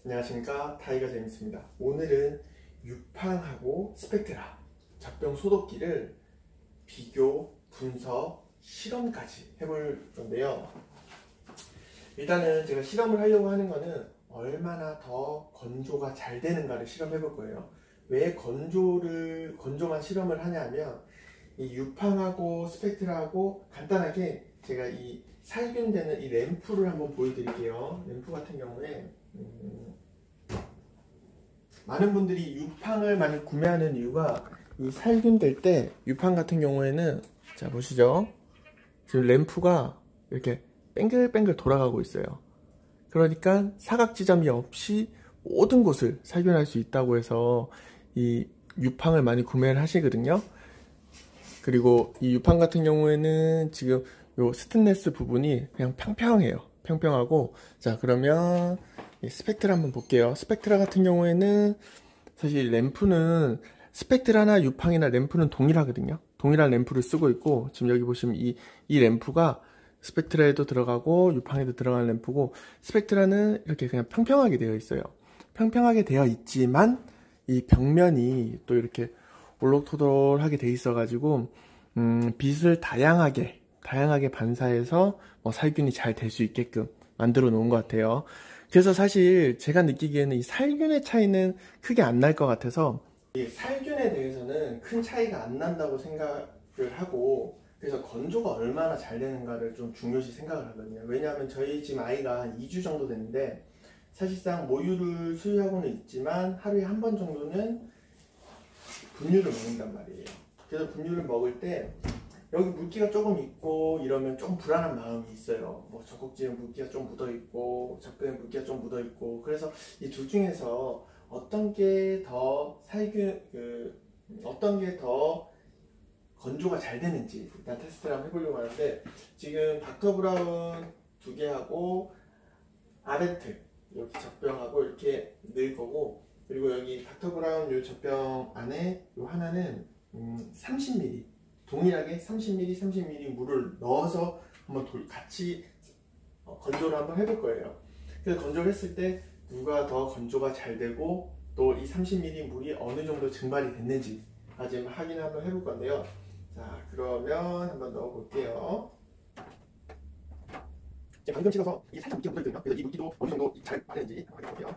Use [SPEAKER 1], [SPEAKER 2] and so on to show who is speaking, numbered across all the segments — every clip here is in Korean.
[SPEAKER 1] 안녕하십니까, 타이거 제임스입니다. 오늘은 유팡하고 스펙트라 젖병 소독기를 비교, 분석, 실험까지 해볼 건데요. 일단은 제가 실험을 하려고 하는 거는 얼마나 더 건조가 잘 되는가를 실험해 볼 거예요. 왜 건조만 실험을 하냐면 이 유팡하고 스펙트라하고 간단하게 제가 이 살균되는 이 램프를 한번 보여드릴게요. 램프 같은 경우에 많은 분들이 유팡을 많이 구매하는 이유가 이 살균될 때 유팡 같은 경우에는 자 보시죠. 지금 램프가 이렇게 뱅글뱅글 돌아가고 있어요. 그러니까 사각지점이 없이 모든 곳을 살균할 수 있다고 해서 이 유팡을 많이 구매를 하시거든요. 그리고 이 유팡 같은 경우에는 지금 요 스테인리스 부분이 그냥 평평해요. 평평하고, 자 그러면 이 스펙트라 한번 볼게요. 스펙트라 같은 경우에는 사실 램프는 스펙트라나 유팡이나 램프는 동일하거든요. 동일한 램프를 쓰고 있고, 지금 여기 보시면 이 램프가 스펙트라에도 들어가고 유팡에도 들어가는 램프고, 스펙트라는 이렇게 그냥 평평하게 되어 있어요. 평평하게 되어 있지만 이 벽면이 또 이렇게 올록토돌하게 돼 있어 가지고 빛을 다양하게 반사해서 살균이 잘 될 수 있게끔 만들어 놓은 것 같아요. 그래서 사실 제가 느끼기에는 이 살균의 차이는 크게 안 날 것 같아서, 이 살균에 대해서는 큰 차이가 안 난다고 생각을 하고, 그래서 건조가 얼마나 잘 되는가를 좀 중요시 생각을 하거든요. 왜냐하면 저희 지금 아이가 한 2주 정도 됐는데 사실상 모유를 수유하고는 있지만 하루에 한 번 정도는 분유를 먹는단 말이에요. 그래서 분유를 먹을 때 여기 물기가 조금 있고 이러면 조금 불안한 마음이 있어요. 뭐 젖꼭지에 물기가 좀 묻어 있고 젖병에 물기가 좀 묻어 있고, 그래서 이 둘 중에서 어떤 게 더 어떤 게 더 건조가 잘 되는지 일단 테스트를 한번 해보려고 하는데, 지금 닥터 브라운 2개하고 아베트 이렇게 젖병하고 이렇게 넣을 거고, 그리고 여기 닥터 브라운 요 젖병 안에 요 하나는 30ml 동일하게 30ml 물을 넣어서 한번 같이 건조를 한번 해볼 거예요. 그래서 건조를 했을 때 누가 더 건조가 잘 되고 또 이 30ml 물이 어느 정도 증발이 됐는지까지 확인을 한번 해볼 건데요. 자 그러면 한번 넣어 볼게요. 지금 방금 찍어서 이게 살짝 물기가 묻어있거든요. 그래서 이 물기도 어느 정도 잘 빠졌는지 확인해 볼게요.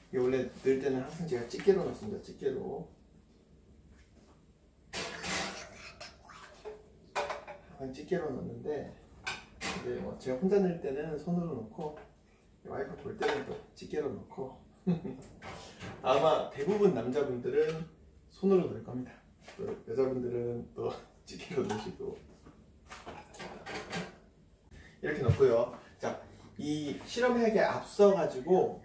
[SPEAKER 1] 이게 원래 넣을 때는 항상 제가 집게로 넣습니다. 집게로. 집게로 넣는데, 근데 뭐 제가 혼자 넣을 때는 손으로 넣고 와이프 볼 때는 또 집게로 넣고 아마 대부분 남자분들은 손으로 넣을 겁니다. 또 여자분들은 또 집게로 넣으시고 이렇게 넣고요. 자, 이 실험하기에 앞서 가지고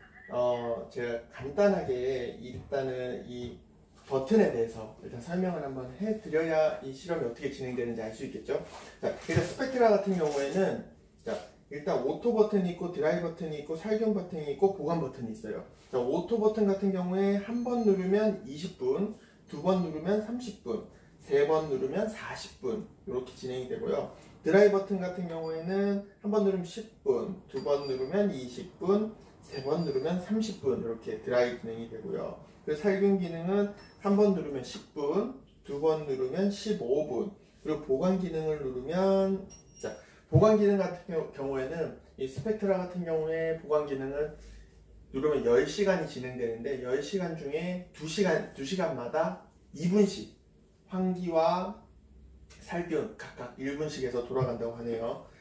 [SPEAKER 1] 제가 간단하게 일단은 이 버튼에 대해서 일단 설명을 한번 해드려야 이 실험이 어떻게 진행되는지 알 수 있겠죠. 자, 그래서 스펙트라 같은 경우에는 자, 일단 오토 버튼이 있고 드라이 버튼이 있고 살균 버튼이 있고 보관 버튼이 있어요. 자, 오토 버튼 같은 경우에 한 번 누르면 20분, 두 번 누르면 30분, 세 번 누르면 40분 이렇게 진행이 되고요. 드라이 버튼 같은 경우에는 한 번 누르면 10분, 두 번 누르면 20분, 세 번 누르면 30분 이렇게 드라이 진행이 되고요. 그 살균 기능은 한 번 누르면 10분, 두 번 누르면 15분, 그리고 보관 기능을 누르면, 자, 보관 기능 같은 경우에는 이 스펙트라 같은 경우에 보관 기능은 누르면 10시간이 진행되는데 10시간 중에 2시간마다 2분씩 환기와 살균 각각 1분씩에서 돌아간다고 하네요.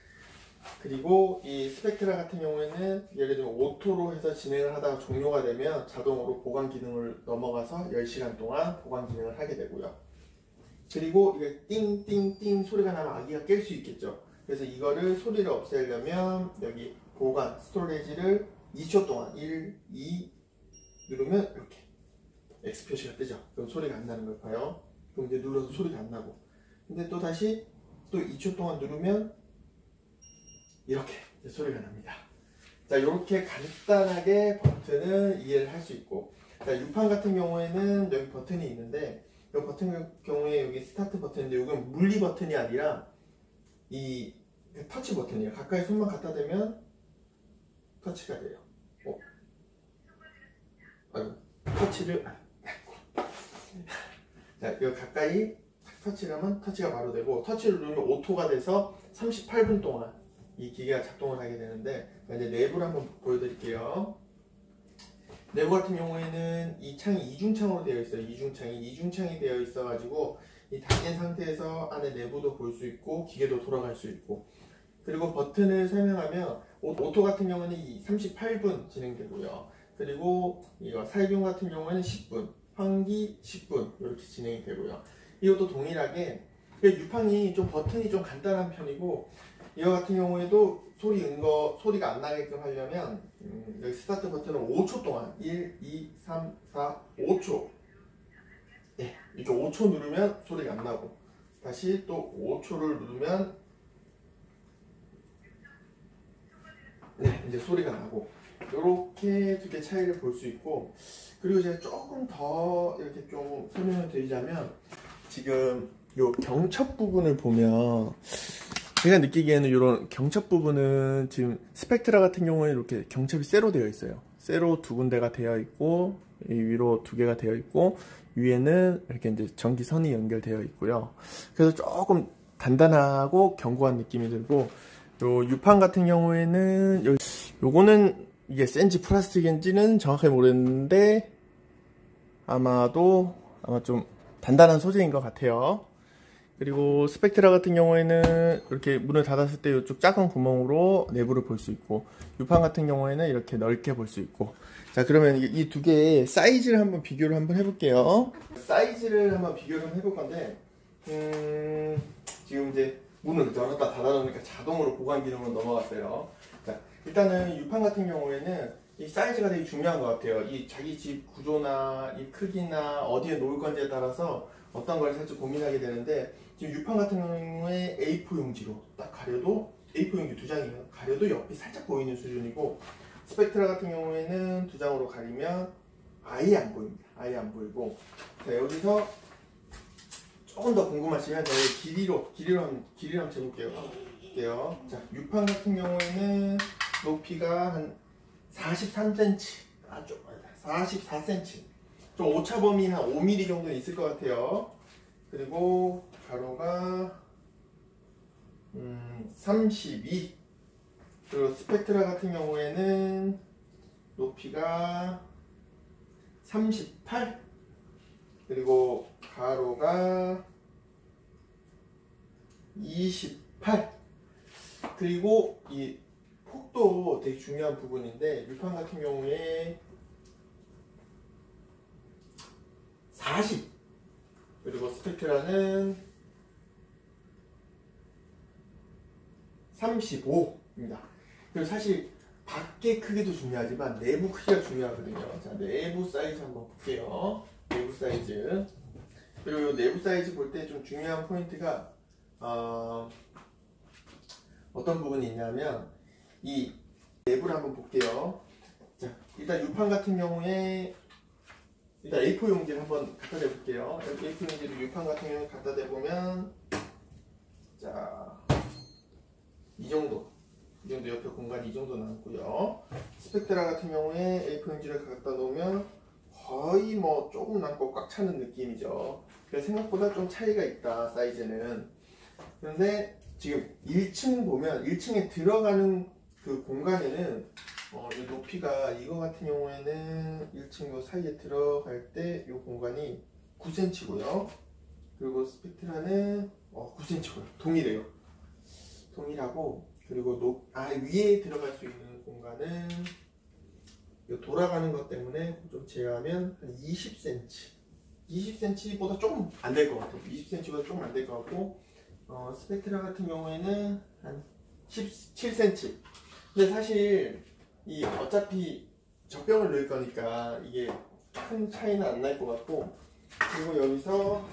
[SPEAKER 1] 그리고 이 스펙트라 같은 경우에는 예를 들면 오토로 해서 진행을 하다가 종료가 되면 자동으로 보관 기능을 넘어가서 10시간 동안 보관 기능을 하게 되고요. 그리고 이게 띵띵띵 소리가 나면 아기가 깰 수 있겠죠. 그래서 이거를 소리를 없애려면 여기 보관 스토리지를 2초 동안 1, 2 누르면 이렇게 X 표시가 뜨죠. 그럼 소리가 안 나는 걸 봐요. 그럼 이제 눌러서 소리가 안 나고, 근데 또 다시 또 2초 동안 누르면 이렇게 소리가 납니다. 자, 이렇게 간단하게 버튼을 이해를 할 수 있고, 자, 유팡 같은 경우에는 여기 버튼이 있는데, 이 버튼 경우에 여기 스타트 버튼인데 이건 물리 버튼이 아니라 이 터치 버튼이에요. 가까이 손만 갖다 대면 터치가 돼요. 아이고, 터치를 자, 이거 가까이 터치를 하면 터치가 바로 되고, 터치를 누르면 오토가 돼서 38분 동안 이 기계가 작동을 하게 되는데, 이제 내부를 한번 보여드릴게요. 내부 같은 경우에는 이 창이 이중창으로 되어 있어요. 이중창이 되어 있어 가지고 이 닫힌 상태에서 안에 내부도 볼 수 있고 기계도 돌아갈 수 있고, 그리고 버튼을 설명하면 오토 같은 경우는 이 38분 진행되고요. 그리고 이거 살균 같은 경우에는 10분, 환기 10분 이렇게 진행이 되고요. 이것도 동일하게 유팡이 좀 버튼이 좀 간단한 편이고, 이거 같은 경우에도 소리가 안 나게끔 하려면 여기 스타트 버튼을 5초 동안 1, 2, 3, 4, 5초 이렇게 5초 누르면 소리가 안 나고, 다시 또 5초를 누르면 이제 소리가 나고, 이렇게 두 개 차이를 볼 수 있고, 그리고 제가 조금 더 이렇게 좀 설명을 드리자면, 지금 요 경첩 부분을 보면 제가 느끼기에는 이런 경첩 부분은 지금 스펙트라 같은 경우에 이렇게 경첩이 쇠로 되어 있어요. 쇠로 두 군데가 되어 있고, 이 위로 두 개가 되어 있고, 위에는 이렇게 이제 전기선이 연결되어 있고요. 그래서 조금 단단하고 견고한 느낌이 들고, 요 유판 같은 경우에는 요거는 이게 센지 플라스틱인지는 정확하게 모르겠는데 아마 좀 단단한 소재인 것 같아요. 그리고 스펙트라 같은 경우에는 이렇게 문을 닫았을 때 이쪽 작은 구멍으로 내부를 볼 수 있고, 유판 같은 경우에는 이렇게 넓게 볼 수 있고. 자, 그러면 이 두 개의 사이즈를 한번 비교를 한번 해볼게요. 사이즈를 한번 비교를 해볼 건데, 지금 이제 문을 열었다 닫아놓으니까 자동으로 보관 기능으로 넘어갔어요. 자, 일단은 유판 같은 경우에는 이 사이즈가 되게 중요한 것 같아요. 이 자기 집 구조나 이 크기나 어디에 놓을 건지에 따라서 어떤 걸 살짝 고민하게 되는데, 지금 유판 같은 경우에 A4 용지로 딱 가려도, A4 용지 두 장이면 가려도 옆이 살짝 보이는 수준이고, 스펙트라 같은 경우에는 두 장으로 가리면 아예 안 보입니다. 아예 안 보이고. 자, 여기서 조금 더 궁금하시면 저희 길이로 한번 재볼게요. 자, 유판 같은 경우에는 높이가 한 43cm, 44cm, 좀 오차범위 한 5mm 정도 있을 것 같아요. 그리고 가로가 32. 그리고 스펙트라 같은 경우에는 높이가 38. 그리고 가로가 28. 그리고 이 폭도 되게 중요한 부분인데, 유판 같은 경우에 40. 그리고 스펙트라는 35입니다. 그리고 사실 밖의 크기도 중요하지만 내부 크기가 중요하거든요. 자, 내부 사이즈 한번 볼게요. 내부 사이즈. 그리고 내부 사이즈 볼 때 좀 중요한 포인트가 어떤 부분이 있냐면, 이 내부를 한번 볼게요. 자, 일단 유판 같은 경우에 일단 A4 용지를 한번 갖다 대볼게요. A4 용지를 유판 같은 경우에 갖다 대보면, 자, 이 정도 옆에 공간이 이 정도 남고요. 스펙트라 같은 경우에 A4 용지를 갖다 놓으면 거의 뭐 조금 남고 꽉 차는 느낌이죠. 그래서 생각보다 좀 차이가 있다, 사이즈는. 그런데 지금 1층 보면 1층에 들어가는 그 공간에는 이 높이가, 이거 같은 경우에는 1층 요 사이에 들어갈 때 이 공간이 9cm고요. 그리고 스펙트라는 9cm고요. 동일해요. 동일하고, 그리고 위에 들어갈 수 있는 공간은 돌아가는 것 때문에 좀 제외하면 한 20cm. 20cm보다 조금 안 될 것 같아요. 20cm보다 조금 안 될 것 같고, 스펙트라 같은 경우에는 한 17cm. 근데 사실 어차피 젖병을 넣을 거니까 이게 큰 차이는 안 날 것 같고, 그리고 여기서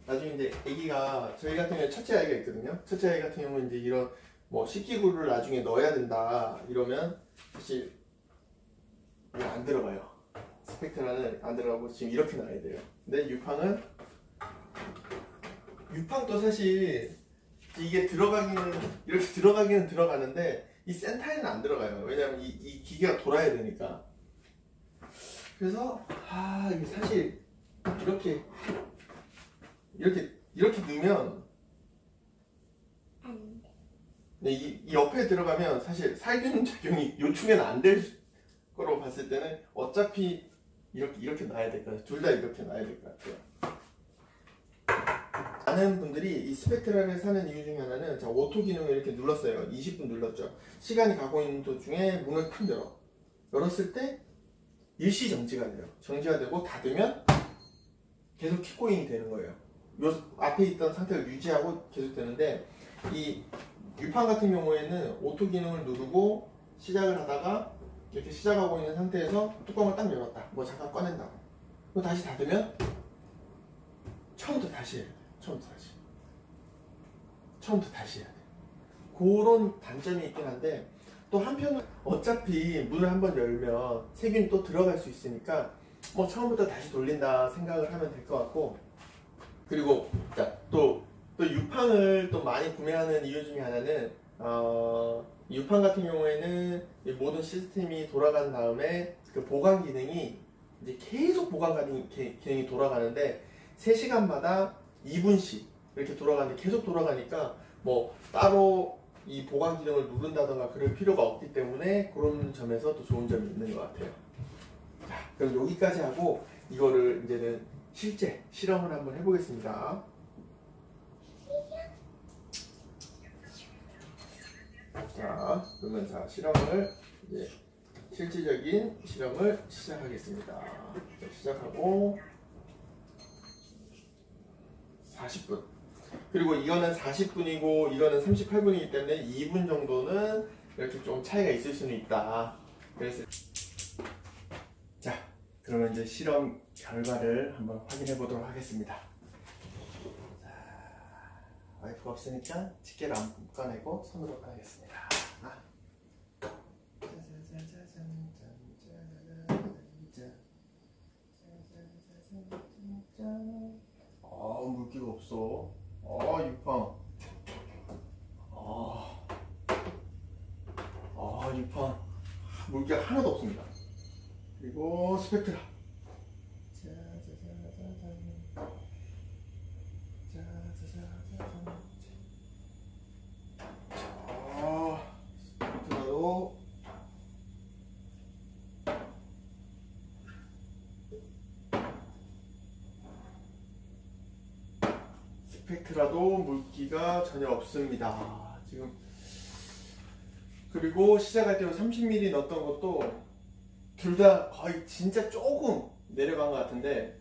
[SPEAKER 1] 나중에 이제 아기가, 저희 같은 경우에 첫째 아이가 있거든요. 첫째 아이 같은 경우는 이제 이런 뭐 식기구를 나중에 넣어야 된다 이러면 사실 이거 안 들어가요. 스펙트라는 안 들어가고 지금 이렇게 놔야 돼요. 근데 유팡도 사실 이게 이렇게 들어가기는 들어가는데, 이 센터에는 안 들어가요. 왜냐면 이 기계가 돌아야 되니까. 그래서 이게 사실 이렇게 넣으면 이 옆에 들어가면 사실 살균 작용이 요충에는 안 될 거로 봤을 때는 어차피 이렇게 놔야 될 것 같아요. 둘 다 이렇게 놔야 될 것 같아요. 많은 분들이 이 스펙트라를 사는 이유 중에 하나는 자, 오토 기능을 이렇게 눌렀어요. 20분 눌렀죠. 시간이 가고 있는 도중에 문을 탁 열었을 때 일시 정지가 돼요. 정지가 되고 닫으면 계속 킥고잉이 되는 거예요. 요 앞에 있던 상태를 유지하고 계속 되는데 이 유판 같은 경우에는 오토 기능을 누르고 시작을 하다가 이렇게 시작하고 있는 상태에서 뚜껑을 딱 열었다. 뭐 잠깐 꺼낸다고. 그리고 다시 닫으면 처음부터 다시 해야 돼. 처음부터 다시 해야 돼. 그런 단점이 있긴 한데 또 한편은 어차피 문을 한번 열면 세균이 또 들어갈 수 있으니까 뭐 처음부터 다시 돌린다 생각을 하면 될 것 같고 그리고 또 유팡을 또 많이 구매하는 이유 중에 하나는 유팡 같은 경우에는 모든 시스템이 돌아간 다음에 그 보관 기능이 이제 계속 보관 기능이 돌아가는데 3시간마다 2분씩 이렇게 돌아가는데 계속 돌아가니까 뭐 따로 이 보관 기능을 누른다던가 그럴 필요가 없기 때문에 그런 점에서 또 좋은 점이 있는 것 같아요. 자, 그럼 여기까지 하고 이거를 이제는 실제 실험을 한번 해보겠습니다. 자, 그러면 실험을 이제 실질적인 실험을 시작하겠습니다. 자, 시작하고 40분. 그리고 이거는 40분이고 이거는 38분이기 때문에 2분 정도는 이렇게 좀 차이가 있을 수는 있다. 그래서 자, 그러면 이제 실험 결과를 한번 확인해 보도록 하겠습니다. 자, 와이프가 없으니까 집게를 안 꺼내고 손으로 꺼내겠습니다. 물기가 없어. 유팡. 유팡. 물기가 하나도 없습니다. 그리고 스펙트라. 스펙트라도 스펙트라도 물기가 전혀 없습니다. 지금 그리고 시작할 때 30ml 넣었던 것도 둘 다 거의 진짜 조금 내려간 것 같은데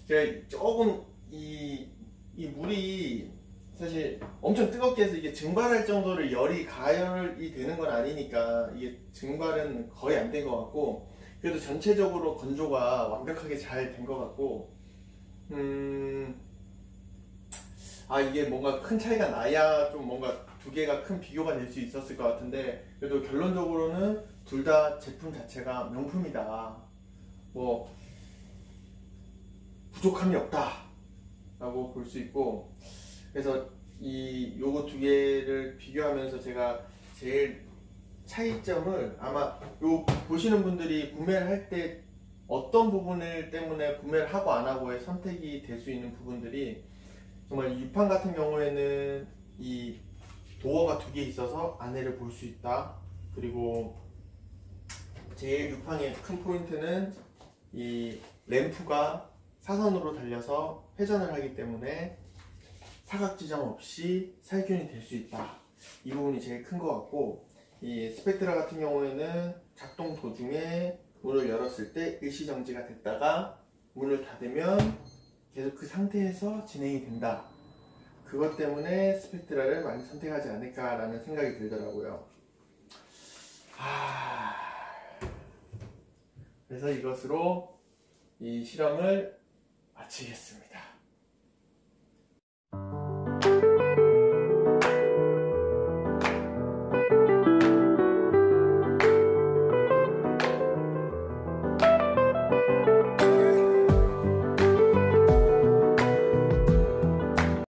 [SPEAKER 1] 제가 조금 이 물이 사실 엄청 뜨겁게 해서 이게 증발할 정도로 열이 가열이 되는 건 아니니까 이게 증발은 거의 안 된 것 같고 그래도 전체적으로 건조가 완벽하게 잘 된 것 같고 이게 뭔가 큰 차이가 나야 좀 뭔가 두 개가 큰 비교가 될 수 있었을 것 같은데 그래도 결론적으로는 둘 다 제품 자체가 명품이다. 뭐 부족함이 없다 라고 볼 수 있고 그래서 요거 두 개를 비교하면서 제가 제일 차이점을 아마 보시는 분들이 구매를 할 때 어떤 부분을 때문에 구매를 하고 안 하고의 선택이 될 수 있는 부분들이 정말 유팡 같은 경우에는 이 도어가 두 개 있어서 안에를 볼 수 있다. 그리고 제일 유팡의 큰 포인트는 이 램프가 사선으로 달려서 회전을 하기 때문에 사각 지점 없이 살균이 될 수 있다. 이 부분이 제일 큰 것 같고 이 스펙트라 같은 경우에는 작동 도중에 문을 열었을 때 일시정지가 됐다가 문을 닫으면 계속 그 상태에서 진행이 된다. 그것 때문에 스펙트라를 많이 선택하지 않을까라는 생각이 들더라고요. 그래서 이것으로 이 실험을 마치겠습니다.